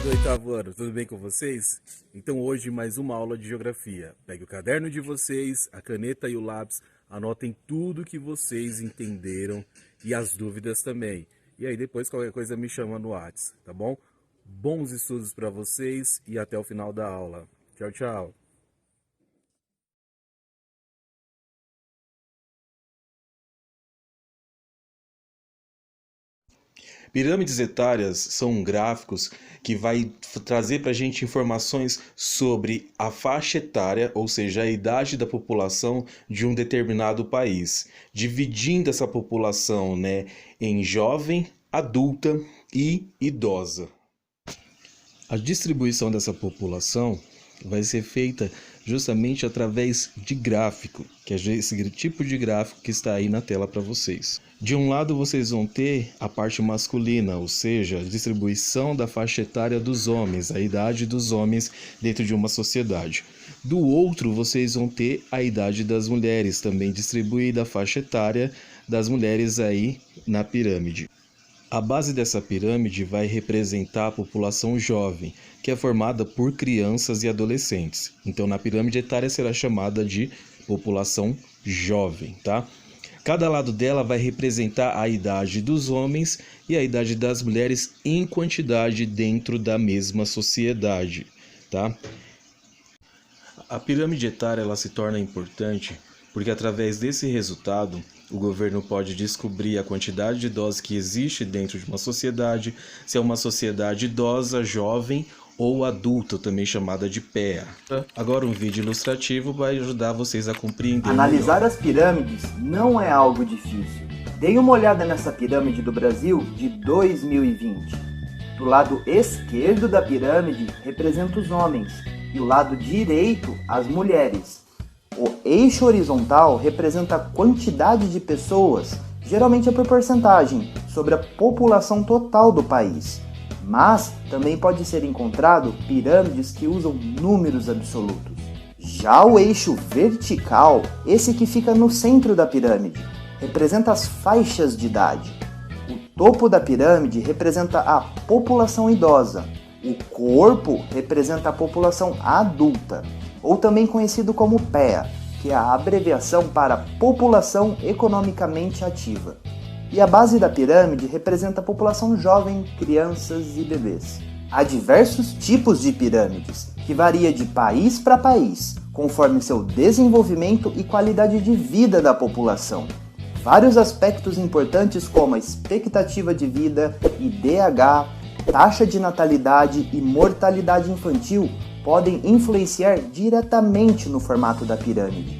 do oitavo ano, tudo bem com vocês? Então hoje mais uma aula de geografia. Pegue o caderno de vocês, a caneta e o lápis, anotem tudo que vocês entenderam e as dúvidas também. E aí depois qualquer coisa me chama no WhatsApp, tá bom? Bons estudos para vocês e até o final da aula. Tchau, tchau. Pirâmides etárias são gráficos que vai trazer para a gente informações sobre a faixa etária, ou seja, a idade da população de um determinado país, dividindo essa população, né, em jovem, adulta e idosa. A distribuição dessa população vai ser feita justamente através de gráfico, que é esse tipo de gráfico que está aí na tela para vocês. De um lado vocês vão ter a parte masculina, ou seja, a distribuição da faixa etária dos homens, a idade dos homens dentro de uma sociedade. Do outro vocês vão ter a idade das mulheres, também distribuída a faixa etária das mulheres aí na pirâmide. A base dessa pirâmide vai representar a população jovem, que é formada por crianças e adolescentes. Então, na pirâmide etária será chamada de população jovem, tá? Cada lado dela vai representar a idade dos homens e a idade das mulheres em quantidade dentro da mesma sociedade, tá? A pirâmide etária ela se torna importante porque através desse resultado o governo pode descobrir a quantidade de idosos que existe dentro de uma sociedade, se é uma sociedade idosa, jovem ou adulta, também chamada de PEA. Agora um vídeo ilustrativo vai ajudar vocês a compreender Analisar melhor. as pirâmides não é algo difícil. Dê uma olhada nessa pirâmide do Brasil de 2020. Do lado esquerdo da pirâmide representa os homens e o lado direito as mulheres. O eixo horizontal representa a quantidade de pessoas, geralmente é por porcentagem, sobre a população total do país. Mas também pode ser encontrado pirâmides que usam números absolutos. Já o eixo vertical, esse que fica no centro da pirâmide, representa as faixas de idade. O topo da pirâmide representa a população idosa. O corpo representa a população adulta, ou também conhecido como PEA, que é a abreviação para População Economicamente Ativa. E a base da pirâmide representa a população jovem, crianças e bebês. Há diversos tipos de pirâmides, que varia de país para país, conforme seu desenvolvimento e qualidade de vida da população. Vários aspectos importantes como a expectativa de vida, IDH, taxa de natalidade e mortalidade infantil podem influenciar diretamente no formato da pirâmide.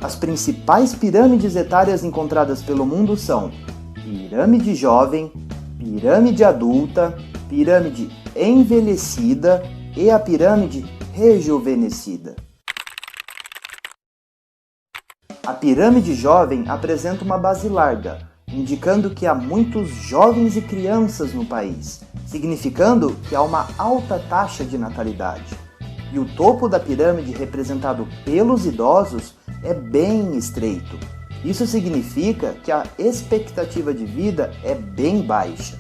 As principais pirâmides etárias encontradas pelo mundo são pirâmide jovem, pirâmide adulta, pirâmide envelhecida e a pirâmide rejuvenescida. A pirâmide jovem apresenta uma base larga, indicando que há muitos jovens e crianças no país, significando que há uma alta taxa de natalidade. E o topo da pirâmide, representado pelos idosos, é bem estreito. Isso significa que a expectativa de vida é bem baixa.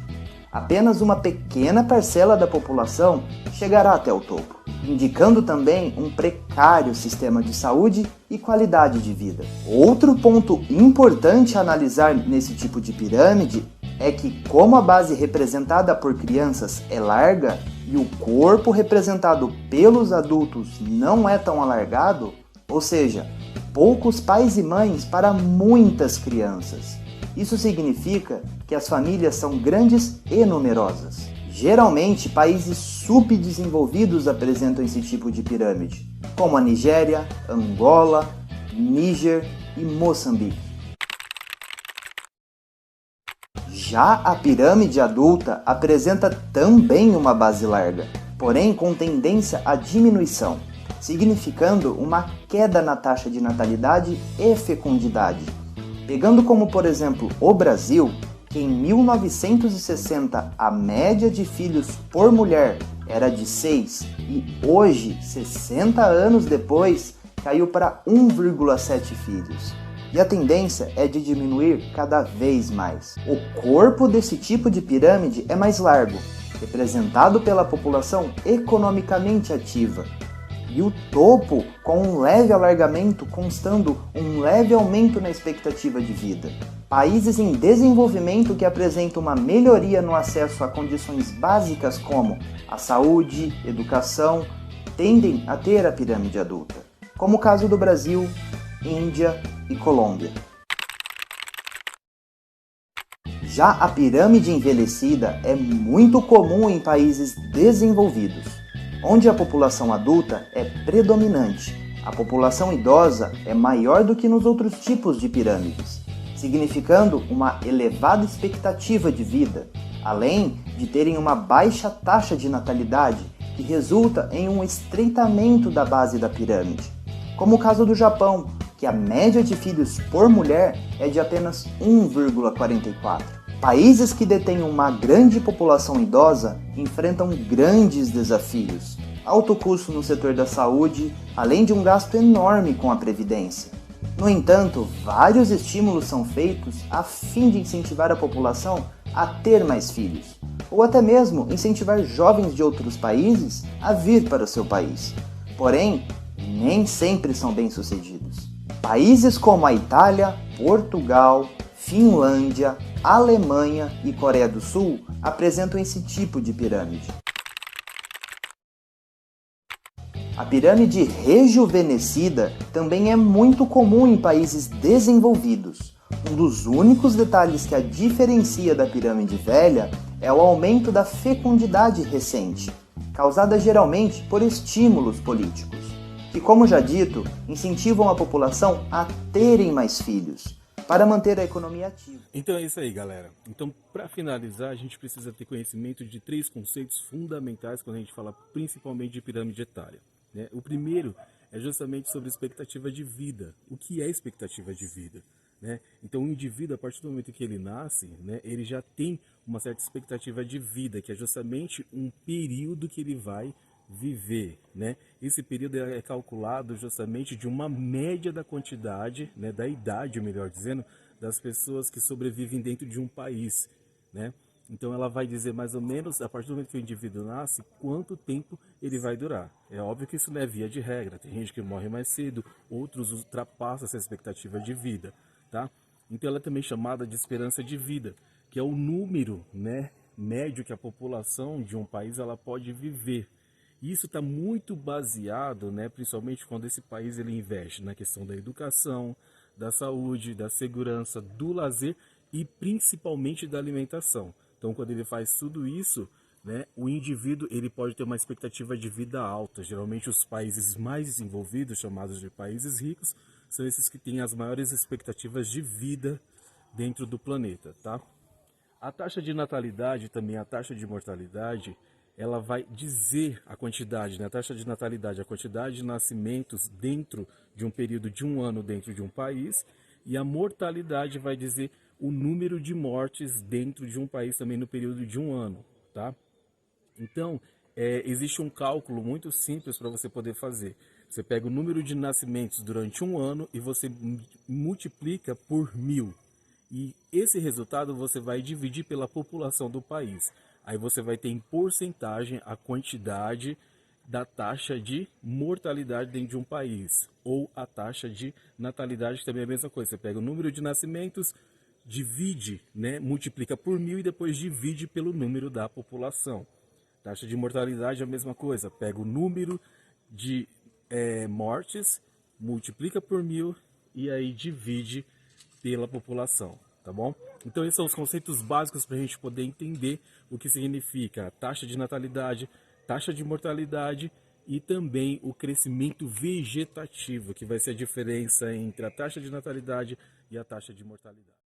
Apenas uma pequena parcela da população chegará até o topo, indicando também um precário sistema de saúde e qualidade de vida. Outro ponto importante a analisar nesse tipo de pirâmide é que, como a base representada por crianças é larga e o corpo representado pelos adultos não é tão alargado, ou seja, poucos pais e mães para muitas crianças. Isso significa que as famílias são grandes e numerosas. Geralmente, países subdesenvolvidos apresentam esse tipo de pirâmide, como a Nigéria, Angola, Níger e Moçambique. Já a pirâmide adulta apresenta também uma base larga, porém com tendência à diminuição, significando uma queda na taxa de natalidade e fecundidade. Pegando como, por exemplo, o Brasil, que em 1960 a média de filhos por mulher era de 6 e hoje, 60 anos depois, caiu para 1,7 filhos. e a tendência é de diminuir cada vez mais. O corpo desse tipo de pirâmide é mais largo, representado pela população economicamente ativa, e o topo com um leve alargamento, constando um leve aumento na expectativa de vida. Países em desenvolvimento que apresentam uma melhoria no acesso a condições básicas como a saúde, educação, tendem a ter a pirâmide adulta, como o caso do Brasil, Índia e Colômbia. Já a pirâmide envelhecida é muito comum em países desenvolvidos, onde a população adulta é predominante. A população idosa é maior do que nos outros tipos de pirâmides, significando uma elevada expectativa de vida, além de terem uma baixa taxa de natalidade, que resulta em um estreitamento da base da pirâmide, como o caso do Japão, que a média de filhos por mulher é de apenas 1,44. Países que detêm uma grande população idosa enfrentam grandes desafios. Alto custo no setor da saúde, além de um gasto enorme com a previdência. No entanto, vários estímulos são feitos a fim de incentivar a população a ter mais filhos, ou até mesmo incentivar jovens de outros países a vir para o seu país. Porém, nem sempre são bem-sucedidos. Países como a Itália, Portugal, Finlândia, Alemanha e Coreia do Sul apresentam esse tipo de pirâmide. A pirâmide rejuvenescida também é muito comum em países desenvolvidos. Um dos únicos detalhes que a diferencia da pirâmide velha é o aumento da fecundidade recente, causada geralmente por estímulos políticos, que, como já dito, incentivam a população a terem mais filhos, para manter a economia ativa. Então é isso aí, galera. Então, para finalizar, a gente precisa ter conhecimento de 3 conceitos fundamentais quando a gente fala principalmente de pirâmide etária, né? O primeiro é justamente sobre expectativa de vida. O que é expectativa de vida, né? Então, o indivíduo, a partir do momento que ele nasce, né, ele já tem uma certa expectativa de vida, que é justamente um período que ele vai viver, né? Esse período é calculado justamente de uma média da quantidade, né, da idade, melhor dizendo, das pessoas que sobrevivem dentro de um país, né? Então ela vai dizer mais ou menos, a partir do momento que o indivíduo nasce, quanto tempo ele vai durar. É óbvio que isso não é via de regra, tem gente que morre mais cedo, outros ultrapassam essa expectativa de vida, tá? Então ela é também chamada de esperança de vida, que é o número, né, médio que a população de um país ela pode viver. Isso está muito baseado, né, principalmente quando esse país ele investe na questão da educação, da saúde, da segurança, do lazer e principalmente da alimentação. Então, quando ele faz tudo isso, né, o indivíduo ele pode ter uma expectativa de vida alta. Geralmente, os países mais desenvolvidos, chamados de países ricos, são esses que têm as maiores expectativas de vida dentro do planeta, tá? A taxa de natalidade, também a taxa de mortalidade, ela vai dizer a quantidade, né? A taxa de natalidade, a quantidade de nascimentos dentro de um período de um ano dentro de um país, e a mortalidade vai dizer o número de mortes dentro de um país também no período de um ano, tá? Então, existe um cálculo muito simples para você poder fazer. Você pega o número de nascimentos durante um ano e você multiplica por 1000. E esse resultado você vai dividir pela população do país. Aí você vai ter em porcentagem a quantidade da taxa de mortalidade dentro de um país. Ou a taxa de natalidade, que também é a mesma coisa. Você pega o número de nascimentos, divide, né, multiplica por 1000 e depois divide pelo número da população. Taxa de mortalidade é a mesma coisa. Pega o número de mortes, multiplica por 1000 e aí divide pela população, tá bom? Então esses são os conceitos básicos para a gente poder entender o que significa a taxa de natalidade, taxa de mortalidade e também o crescimento vegetativo, que vai ser a diferença entre a taxa de natalidade e a taxa de mortalidade.